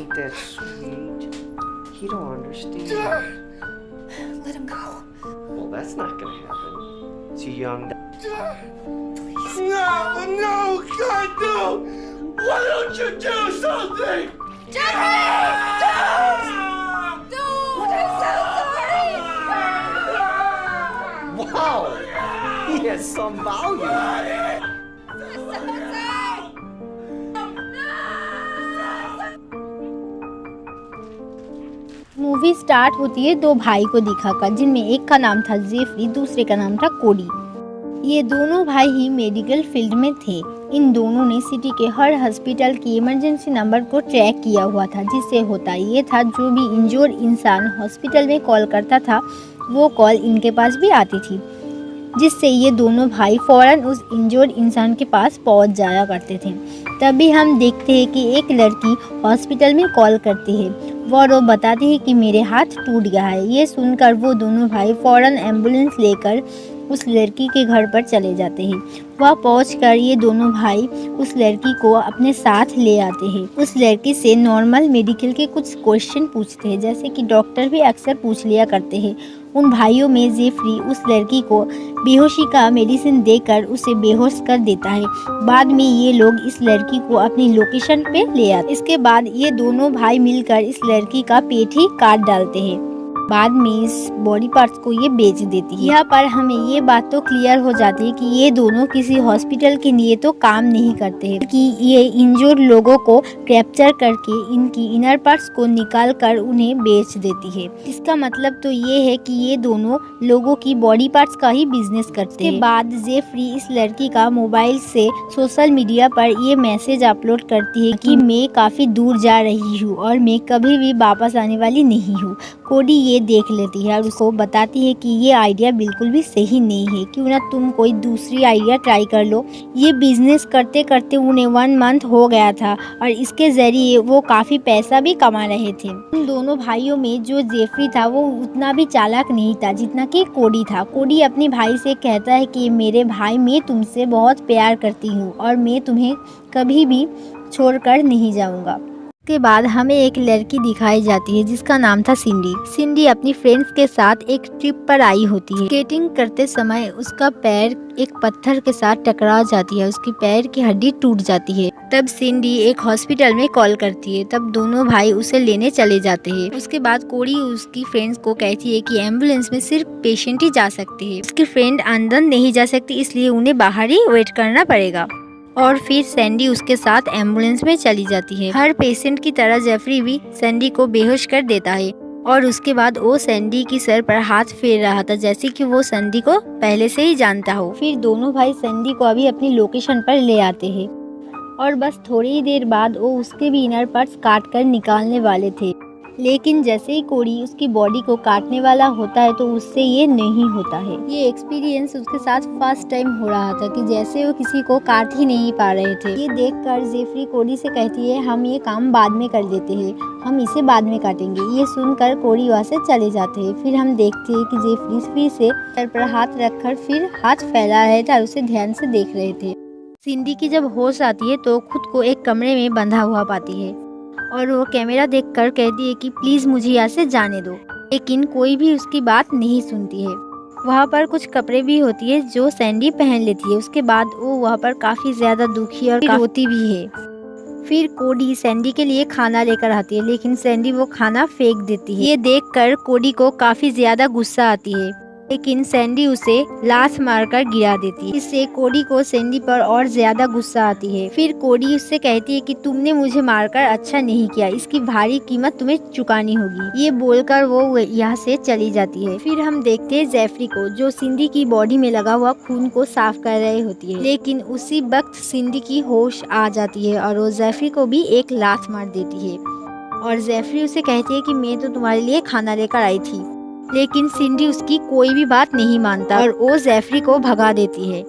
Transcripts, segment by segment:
ain't that sweet. He don't understand. Let him go. Well, that's not gonna happen. It's young. Please. No, God, no! Why don't you do something? Jeffrey! Don't! Don't! I'm so sorry! Wow! He has some value. I'm so sorry! Movie start होती है दो भाई को दिखाकर, जिनमें एक का नाम था जेफरी, दूसरे का नाम था कोडी। ये दोनों भाई ही मेडिकल फील्ड में थे। इन दोनों ने सिटी के हर हॉस्पिटल की इमरजेंसी नंबर को ट्रैक किया हुआ था, जिससे होता ये था जो भी इंजोर्ड इंसान हॉस्पिटल में कॉल करता था वो कॉल इनके पास भी आती थी, जिससे ये दोनों भाई फ़ौरन उस इंजोर्ड इंसान के पास पहुंच जाया करते थे। तभी हम देखते हैं कि एक लड़की हॉस्पिटल में कॉल करती है। वो बताती है कि मेरे हाथ टूट गया है। ये सुनकर वो दोनों भाई फ़ौरन एम्बुलेंस लेकर उस लड़की के घर पर चले जाते हैं। वहाँ पहुंचकर ये दोनों भाई उस लड़की को अपने साथ ले आते हैं। उस लड़की से नॉर्मल मेडिकल के कुछ क्वेश्चन पूछते हैं, जैसे कि डॉक्टर भी अक्सर पूछ लिया करते हैं। उन भाइयों में जेफरी उस लड़की को बेहोशी का मेडिसिन देकर उसे बेहोश कर देता है। बाद में ये लोग इस लड़की को अपनी लोकेशन पे ले आते। इसके बाद ये दोनों भाई मिलकर इस लड़की का पेट ही काट डालते हैं। बाद में इस बॉडी पार्ट्स को ये बेच देती है। यहाँ पर हमें ये बात तो क्लियर हो जाती है कि ये दोनों किसी हॉस्पिटल के लिए तो काम नहीं करते हैं, कि ये इंजोर्ड लोगों को कैप्चर करके इनकी इनर पार्ट्स को निकाल कर उन्हें बेच देती है। इसका मतलब तो ये है कि ये दोनों लोगों की बॉडी पार्ट्स का ही बिजनेस करते हैं। बाद जेफरी इस लड़की का मोबाइल से सोशल मीडिया पर ये मैसेज अपलोड करती है कि मैं काफ़ी दूर जा रही हूँ और मैं कभी भी वापस आने वाली नहीं हूँ। कोडी ये देख लेती है और उसको बताती है कि ये आइडिया बिल्कुल भी सही नहीं है, क्यों ना तुम कोई दूसरी आइडिया ट्राई कर लो। ये बिजनेस करते करते उन्हें 1 मंथ हो गया था और इसके जरिए वो काफ़ी पैसा भी कमा रहे थे। उन दोनों भाइयों में जो जेफरी था वो उतना भी चालाक नहीं था जितना कि कोडी था। कोडी अपने भाई से कहता है कि मेरे भाई, मैं तुमसे बहुत प्यार करती हूँ और मैं तुम्हें कभी भी छोड़कर नहीं जाऊँगा। के बाद हमें एक लड़की दिखाई जाती है जिसका नाम था सिंडी। सिंडी अपनी फ्रेंड्स के साथ एक ट्रिप पर आई होती है। स्केटिंग करते समय उसका पैर एक पत्थर के साथ टकरा जाती है, उसकी पैर की हड्डी टूट जाती है। तब सिंडी एक हॉस्पिटल में कॉल करती है। तब दोनों भाई उसे लेने चले जाते हैं। उसके बाद कोडी उसकी फ्रेंड्स को कहती है कि एम्बुलेंस में सिर्फ पेशेंट ही जा सकते हैं, उसकी फ्रेंड अंदर नहीं जा सकती, इसलिए उन्हें बाहर ही वेट करना पड़ेगा। और फिर सैंडी उसके साथ एम्बुलेंस में चली जाती है। हर पेशेंट की तरह जेफरी भी सैंडी को बेहोश कर देता है और उसके बाद वो सैंडी की सर पर हाथ फेर रहा था, जैसे कि वो सैंडी को पहले से ही जानता हो। फिर दोनों भाई सैंडी को अभी अपनी लोकेशन पर ले आते हैं और बस थोड़ी ही देर बाद वो उसके भी इनर पार्ट्स काट कर निकालने वाले थे। लेकिन जैसे ही कोडी उसकी बॉडी को काटने वाला होता है तो उससे ये नहीं होता है। ये एक्सपीरियंस उसके साथ फर्स्ट टाइम हो रहा था कि जैसे वो किसी को काट ही नहीं पा रहे थे। ये देखकर जेफरी कोडी से कहती है हम ये काम बाद में कर देते हैं, हम इसे बाद में काटेंगे। ये सुनकर कोडी वहाँ से चले जाते हैं। फिर हम देखते हैं कि जेफरी फिर से सर पर हाथ रखकर फिर हाथ फैला रहे थे और उसे ध्यान से देख रहे थे। सिंडी की जब होश आती है तो खुद को एक कमरे में बंधा हुआ पाती है और वो कैमरा देखकर कहती है कि प्लीज़ मुझे यहाँ से जाने दो, लेकिन कोई भी उसकी बात नहीं सुनती है। वहाँ पर कुछ कपड़े भी होती है जो सैंडी पहन लेती है। उसके बाद वो वहाँ पर काफ़ी ज़्यादा दुखी और रोती भी है। फिर कोडी सैंडी के लिए खाना लेकर आती है, लेकिन सैंडी वो खाना फेंक देती है। ये देखकर कोडी को काफ़ी ज़्यादा गुस्सा आती है, लेकिन सैंडी उसे लात मारकर गिरा देती है। इससे कोडी को सैंडी पर और ज्यादा गुस्सा आती है। फिर कोडी उससे कहती है कि तुमने मुझे मारकर अच्छा नहीं किया, इसकी भारी कीमत तुम्हें चुकानी होगी। ये बोलकर वो यहाँ से चली जाती है। फिर हम देखते हैं जेफरी को, जो सिंडी की बॉडी में लगा हुआ खून को साफ कर रही होती है। लेकिन उसी वक्त सिंडी की होश आ जाती है और वो जेफरी को भी एक लात मार देती है और जेफरी उसे कहती है कि मैं तो तुम्हारे लिए खाना लेकर आई थी। लेकिन सिंडी उसकी कोई भी बात नहीं मानता और वो जेफरी को भगा देती है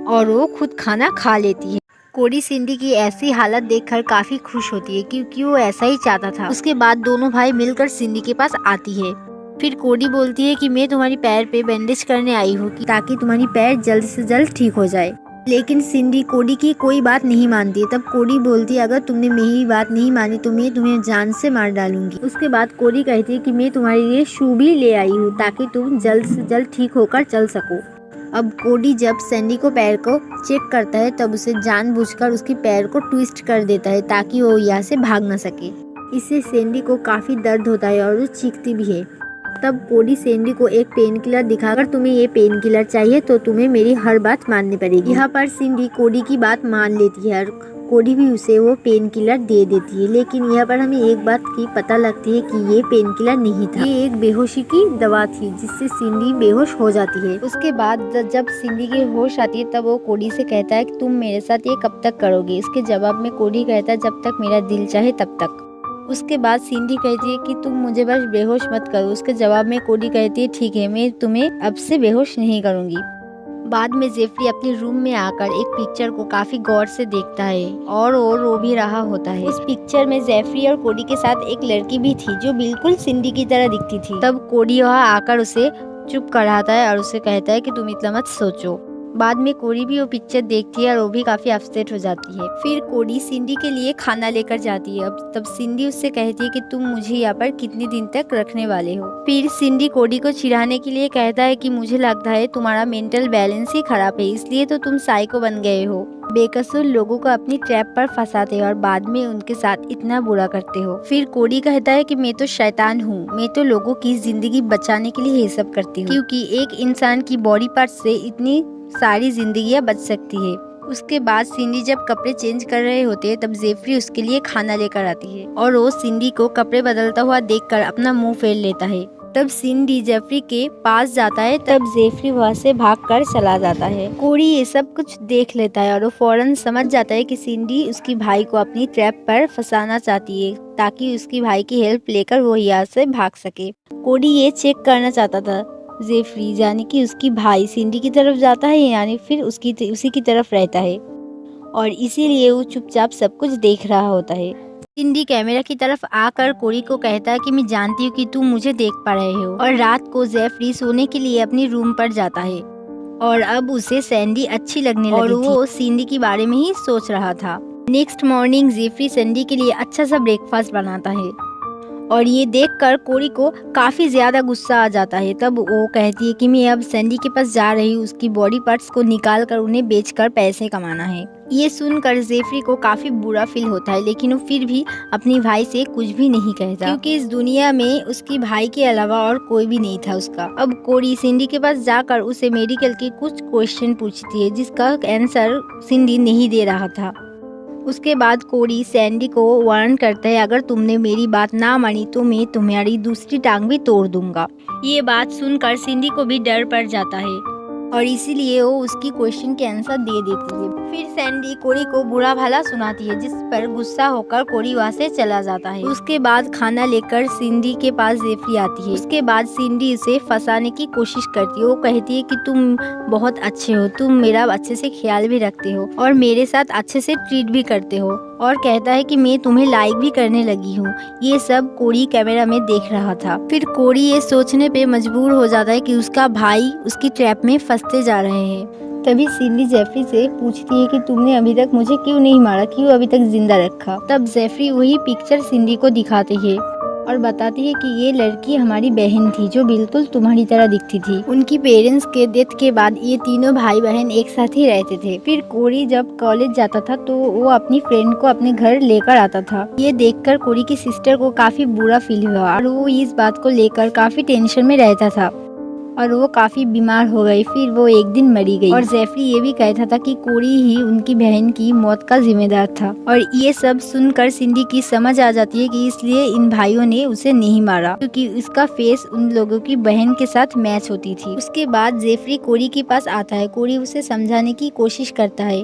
और वो खुद खाना खा लेती है। कोडी सिंडी की ऐसी हालत देखकर काफी खुश होती है, क्योंकि वो ऐसा ही चाहता था। उसके बाद दोनों भाई मिलकर सिंडी के पास आती है। फिर कोडी बोलती है कि मैं तुम्हारी पैर पे बैंडेज करने आई हूँ ताकि तुम्हारी पैर जल्द से जल्द ठीक हो जाए। लेकिन सिंडी कोडी की कोई बात नहीं मानती है। तब कोडी बोलती है अगर तुमने मेरी बात नहीं मानी तो मैं तुम्हें जान से मार डालूंगी। उसके बाद कोडी कहती है कि मैं तुम्हारे लिए शू भी ले आई हूँ ताकि तुम जल्द से जल्द ठीक होकर चल सको। अब कोडी जब सैंडी को पैर को चेक करता है तब उसे जानबूझकर उसके पैर को ट्विस्ट कर देता है ताकि वो यहाँ से भाग न सके। इससे सैंडी को काफ़ी दर्द होता है और वो चीखती भी है। तब कोडी सैंडी को एक पेन किलर दिखाकर तुम्हें ये पेन किलर चाहिए तो तुम्हें मेरी हर बात माननी पड़ेगी। यहाँ पर सैंडी कोडी की बात मान लेती है और कोडी भी उसे वो पेन किलर दे देती है। लेकिन यहाँ पर हमें एक बात की पता लगती है कि ये पेन किलर नहीं था, ये एक बेहोशी की दवा थी जिससे सिंडी बेहोश हो जाती है। उसके बाद जब सिंडी की होश आती है तब वो कोडी से कहता है कि तुम मेरे साथ ये कब तक करोगे। इसके जवाब में कोडी कहता है जब तक मेरा दिल चाहे तब तक। उसके बाद सिंडी कहती है कि तुम मुझे बस बेहोश मत करो। उसके जवाब में कोडी कहती है ठीक है, मैं तुम्हें अब से बेहोश नहीं करूँगी। बाद में जेफरी अपने रूम में आकर एक पिक्चर को काफी गौर से देखता है और वो रो भी रहा होता है। उस पिक्चर में जेफरी और कोडी के साथ एक लड़की भी थी जो बिल्कुल सिंडी की तरह दिखती थी। तब कोडी वहाँ आकर उसे चुप कराता है और उसे कहता है कि तुम इतना मत सोचो। बाद में कोडी भी वो पिक्चर देखती है और वो भी काफी अपसेट हो जाती है। फिर कोडी सिंडी के लिए खाना लेकर जाती है। अब तब सिंडी उससे कहती है कि तुम मुझे यहाँ पर कितने दिन तक रखने वाले हो। फिर सिंडी कोडी को चिढ़ाने के लिए कहता है कि मुझे लगता है तुम्हारा मेंटल बैलेंस ही खराब है, इसलिए तो तुम साइको बन गए हो। बेकसूर लोगों को अपनी ट्रैप पर फंसाते हो और बाद में उनके साथ इतना बुरा करते हो। फिर कोडी कहता है कि मैं तो शैतान हूँ, मैं तो लोगों की जिंदगी बचाने के लिए ये सब करती हूँ क्योंकि एक इंसान की बॉडी पार्ट से इतनी सारी जिंदगियां बच सकती है। उसके बाद सिंडी जब कपड़े चेंज कर रहे होते हैं तब जेफरी उसके लिए खाना लेकर आती है और वो सिंडी को कपड़े बदलता हुआ देखकर अपना मुंह फेर लेता है। तब सिंडी जेफरी के पास जाता है तब जेफरी वहाँ से भागकर चला जाता है। कोडी ये सब कुछ देख लेता है और वो फौरन समझ जाता है कि सिंडी उसकी भाई को अपनी ट्रैप पर फंसाना चाहती है ताकि उसकी भाई की हेल्प लेकर वो यहाँ से भाग सके। कोडी ये चेक करना चाहता था जेफरी यानी कि उसकी भाई सिंडी की तरफ जाता है यानी फिर उसी की तरफ रहता है और इसीलिए वो चुपचाप सब कुछ देख रहा होता है। सिंडी कैमरा की तरफ आकर कोडी को कहता है कि मैं जानती हूँ कि तुम मुझे देख पा रहे हो। और रात को जेफरी सोने के लिए अपनी रूम पर जाता है और अब उसे सैंडी अच्छी लगने लगी और वो सिंडी के बारे में ही सोच रहा था। नेक्स्ट मॉर्निंग जेफरी सैंडी के लिए अच्छा सा ब्रेकफास्ट बनाता है और ये देखकर कोडी को काफी ज्यादा गुस्सा आ जाता है। तब वो कहती है कि मैं अब सैंडी के पास जा रही हूँ, उसकी बॉडी पार्ट्स को निकाल कर उन्हें बेचकर पैसे कमाना है। ये सुनकर जेफरी को काफी बुरा फील होता है लेकिन वो फिर भी अपनी भाई से कुछ भी नहीं कहता क्योंकि इस दुनिया में उसकी भाई के अलावा और कोई भी नहीं था उसका। अब कोडी सिंडी के पास जाकर उसे मेडिकल के कुछ क्वेश्चन पूछती है जिसका आंसर सिंडी नहीं दे रहा था। उसके बाद कोडी सैंडी को वार्न करता है अगर तुमने मेरी बात ना मानी तो मैं तुम्हारी दूसरी टांग भी तोड़ दूंगा। ये बात सुनकर सिंडी को भी डर पड़ जाता है और इसीलिए वो उसकी क्वेश्चन के आंसर दे देती है। फिर सैंडी कोडी को बुरा भला सुनाती है जिस पर गुस्सा होकर कोडी वहाँ से चला जाता है। उसके बाद खाना लेकर सिंडी के पास जेफरी आती है। उसके बाद सिंडी उसे फंसाने की कोशिश करती है। वो कहती है कि तुम बहुत अच्छे हो, तुम मेरा अच्छे से ख्याल भी रखते हो और मेरे साथ अच्छे से ट्रीट भी करते हो और कहता है कि मैं तुम्हें लाइक भी करने लगी हूँ। ये सब कोडी कैमरा में देख रहा था। फिर कोडी ये सोचने पे मजबूर हो जाता है कि उसका भाई उसकी ट्रैप में फंसते जा रहे हैं। तभी सिंडी जेफरी से पूछती है कि तुमने अभी तक मुझे क्यों नहीं मारा, क्यों अभी तक जिंदा रखा। तब जेफरी वही पिक्चर सिंडी को दिखाती है और बताती है कि ये लड़की हमारी बहन थी जो बिल्कुल तुम्हारी तरह दिखती थी। उनकी पेरेंट्स के डेथ के बाद ये तीनों भाई बहन एक साथ ही रहते थे। फिर कोडी जब कॉलेज जाता था तो वो अपनी फ्रेंड को अपने घर लेकर आता था। ये देखकर कोडी की सिस्टर को काफी बुरा फील हुआ और वो इस बात को लेकर काफी टेंशन में रहता था और वो काफी बीमार हो गई। फिर वो एक दिन मरी गई और जेफरी ये भी कहता था कि कोडी ही उनकी बहन की मौत का जिम्मेदार था। और ये सब सुनकर सिंडी की समझ आ जाती है कि इसलिए इन भाइयों ने उसे नहीं मारा क्योंकि उसका फेस उन लोगों की बहन के साथ मैच होती थी। उसके बाद जेफरी कोडी के पास आता है। कोडी उसे समझाने की कोशिश करता है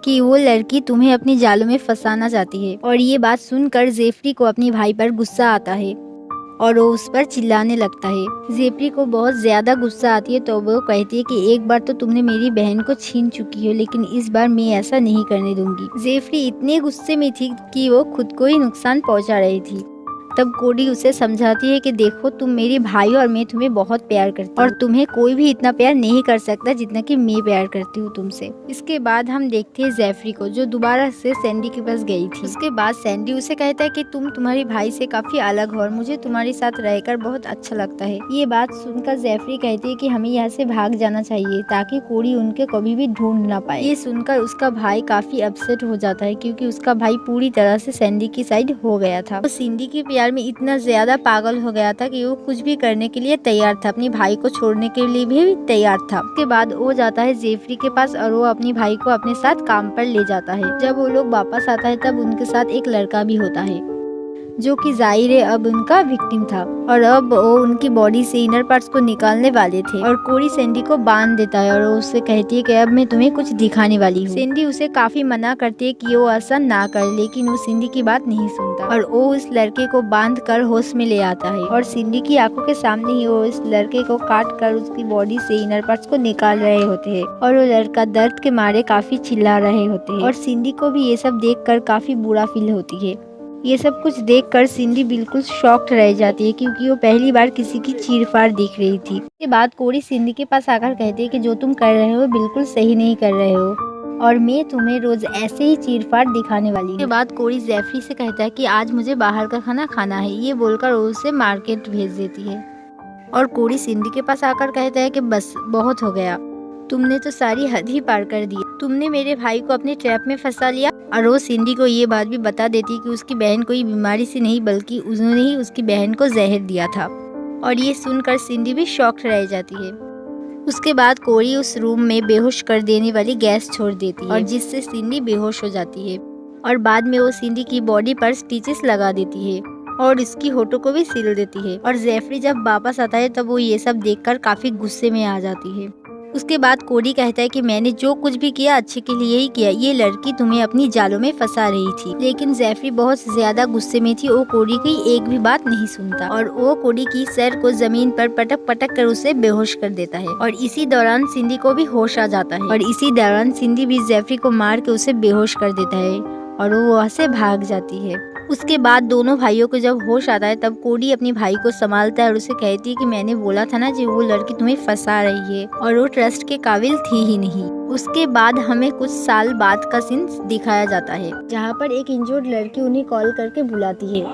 कि वो लड़की तुम्हें अपनी जालों में फंसाना चाहती है और ये बात सुनकर जेफरी को अपनी भाई पर गुस्सा आता है और वो उस पर चिल्लाने लगता है। जेफरी को बहुत ज्यादा गुस्सा आती है तो वो कहती है कि एक बार तो तुमने मेरी बहन को छीन चुकी हो लेकिन इस बार मैं ऐसा नहीं करने दूंगी। जेफरी इतने गुस्से में थी कि वो खुद को ही नुकसान पहुंचा रही थी। तब कोडी उसे समझाती है कि देखो तुम मेरे भाई और मैं तुम्हें बहुत प्यार करती हूँ और तुम्हें कोई भी इतना प्यार नहीं कर सकता जितना कि मैं प्यार करती हूँ तुमसे। इसके बाद हम देखते हैं जेफरी को, जो दोबारा से सैंडी के पास गई थी। उसके बाद सैंडी उसे कहता है कि तुम तुम्हारे भाई से काफी अलग हो और मुझे तुम्हारे साथ रहकर बहुत अच्छा लगता है। ये बात सुनकर जेफरी कहती है कि हमें यहाँ से भाग जाना चाहिए ताकि कोडी उनके कभी भी ढूंढ ना पाए। ये सुनकर उसका भाई काफी अपसेट हो जाता है क्योंकि उसका भाई पूरी तरह से सैंडी की साइड हो गया था। वो सैंडी के प्यार में इतना ज्यादा पागल हो गया था कि वो कुछ भी करने के लिए तैयार था, अपने भाई को छोड़ने के लिए भी तैयार था। उसके बाद वो जाता है जेफरी के पास और वो अपने भाई को अपने साथ काम पर ले जाता है। जब वो लोग वापस आता है तब उनके साथ एक लड़का भी होता है जो कि जाहिर है अब उनका विक्टिम था और अब वो उनकी बॉडी से इनर पार्ट्स को निकालने वाले थे। और कोडी सैंडी को बांध देता है और वो उससे कहती है कि अब मैं तुम्हें कुछ दिखाने वाली हूँ। सैंडी उसे काफी मना करती है कि वो ऐसा ना करे, लेकिन वो सैंडी की बात नहीं सुनता और वो उस लड़के को बांध कर होश में ले आता है और सैंडी की आंखों के सामने ही वो इस लड़के को काट कर उसकी बॉडी से इनर पार्ट्स को निकाल रहे होते हैं और वो लड़का दर्द के मारे काफी चिल्ला रहे होते हैं और सैंडी को भी ये सब देख कर काफी बुरा फील होती है। ये सब कुछ देखकर सैंडी बिल्कुल शॉक्ड रह जाती है क्योंकि वो पहली बार किसी की चीरफाड़ देख रही थी। इसके बाद कोडी सैंडी के पास आकर कहती है कि जो तुम कर रहे हो बिल्कुल सही नहीं कर रहे हो और मैं तुम्हें रोज ऐसे ही चीरफाड़ दिखाने वाली हूँ। इसके बाद कोडी जेफरी से कहता है कि आज मुझे बाहर का खाना खाना है। ये बोलकर वो उसे मार्केट भेज देती है और कोडी सैंडी के पास आकर कहता है कि बस बहुत हो गया, तुमने तो सारी हद ही पार कर दी, तुमने मेरे भाई को अपने ट्रैप में फंसा लिया। और वो सैंडी को ये बात भी बता देती कि उसकी बहन कोई बीमारी से नहीं बल्कि उन्होंने ही उसकी बहन को जहर दिया था और ये सुनकर सैंडी भी शॉक्ड रह जाती है। उसके बाद कोडी उस रूम में बेहोश कर देने वाली गैस छोड़ देती है और जिससे सैंडी बेहोश हो जाती है और बाद में वो सैंडी की बॉडी पर स्टिचेस लगा देती है और इसकी होठों को भी सील देती है। और जेफरी जब वापस आता है तब वो ये सब देखकर काफी गुस्से में आ जाती है। उसके बाद कोडी कहता है कि मैंने जो कुछ भी किया अच्छे के लिए ही किया, ये लड़की तुम्हें अपनी जालों में फंसा रही थी। लेकिन जेफरी बहुत ज्यादा गुस्से में थी, वो कोडी की एक भी बात नहीं सुनता और वो कोडी की सर को जमीन पर पटक पटक कर उसे बेहोश कर देता है और इसी दौरान सैंडी को भी होश आ जाता है और इसी दौरान सैंडी भी जेफरी को मार के उसे बेहोश कर देता है और वो वहाँ से भाग जाती है। उसके बाद दोनों भाइयों को जब होश आता है तब कोडी अपने भाई को संभालता है और उसे कहती है कि मैंने बोला था ना जी वो लड़की तुम्हें फंसा रही है और वो ट्रस्ट के काबिल थी ही नहीं। उसके बाद हमें कुछ साल बाद का सीन दिखाया जाता है जहाँ पर एक इंजर्ड लड़की उन्हें कॉल करके बुलाती है।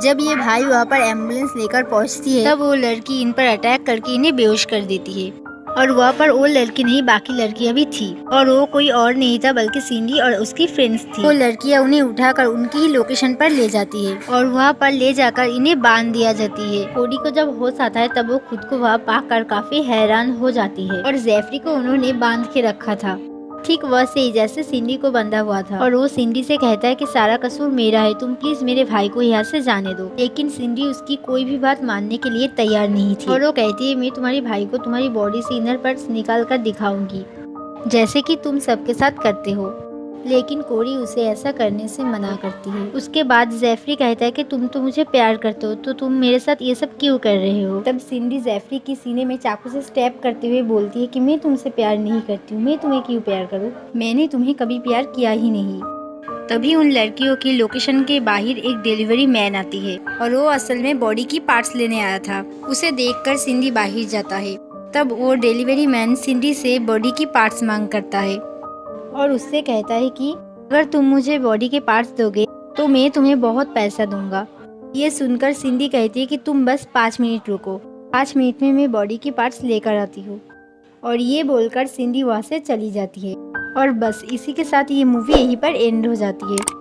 जब ये भाई वहाँ पर एम्बुलेंस लेकर पहुँचती है तब वो लड़की इन पर अटैक करके इन्हें बेहोश कर देती है और वहाँ पर वो लड़की नहीं बाकी लड़कियाँ भी थी और वो कोई और नहीं था बल्कि सैंडी और उसकी फ्रेंड्स थी। वो लड़कियाँ उन्हें उठाकर उनकी ही लोकेशन पर ले जाती है और वहाँ पर ले जाकर इन्हें बांध दिया जाती है। कोडी को जब होश आता है तब वो खुद को वहाँ पाकर काफी हैरान हो जाती है और जेफरी को उन्होंने बांध के रखा था ठीक वैसे ही जैसे सैंडी को बंधा हुआ था और वो सैंडी से कहता है कि सारा कसूर मेरा है, तुम प्लीज मेरे भाई को यहाँ से जाने दो। लेकिन सैंडी उसकी कोई भी बात मानने के लिए तैयार नहीं थी और वो कहती है मैं तुम्हारे भाई को तुम्हारी बॉडी से इनर पार्ट्स निकाल कर दिखाऊंगी जैसे कि तुम सबके साथ करते हो। लेकिन कोडी उसे ऐसा करने से मना करती है। उसके बाद जेफरी कहता है कि तुम तो मुझे प्यार करते हो तो तुम मेरे साथ ये सब क्यों कर रहे हो। तब सैंडी जेफरी की सीने में चाकू से स्टैब करते हुए बोलती है कि मैं तुमसे प्यार नहीं करती हूँ, मैं तुम्हें क्यों प्यार करूँ, मैंने तुम्हें कभी प्यार किया ही नहीं। तभी उन लड़कियों की लोकेशन के बाहर एक डिलीवरी मैन आती है और वो असल में बॉडी की पार्ट्स लेने आया था। उसे देखकर सैंडी बाहर जाता है। तब वो डिलीवरी मैन सैंडी से बॉडी की पार्ट्स मांग करता है और उससे कहता है कि अगर तुम मुझे बॉडी के पार्ट्स दोगे तो मैं तुम्हें बहुत पैसा दूंगा। ये सुनकर सैंडी कहती है कि तुम बस 5 मिनट रुको, 5 मिनट में मैं बॉडी की पार्ट्स लेकर आती हूँ। और ये बोलकर सैंडी वहाँ से चली जाती है और बस इसी के साथ ये मूवी यहीं पर एंड हो जाती है।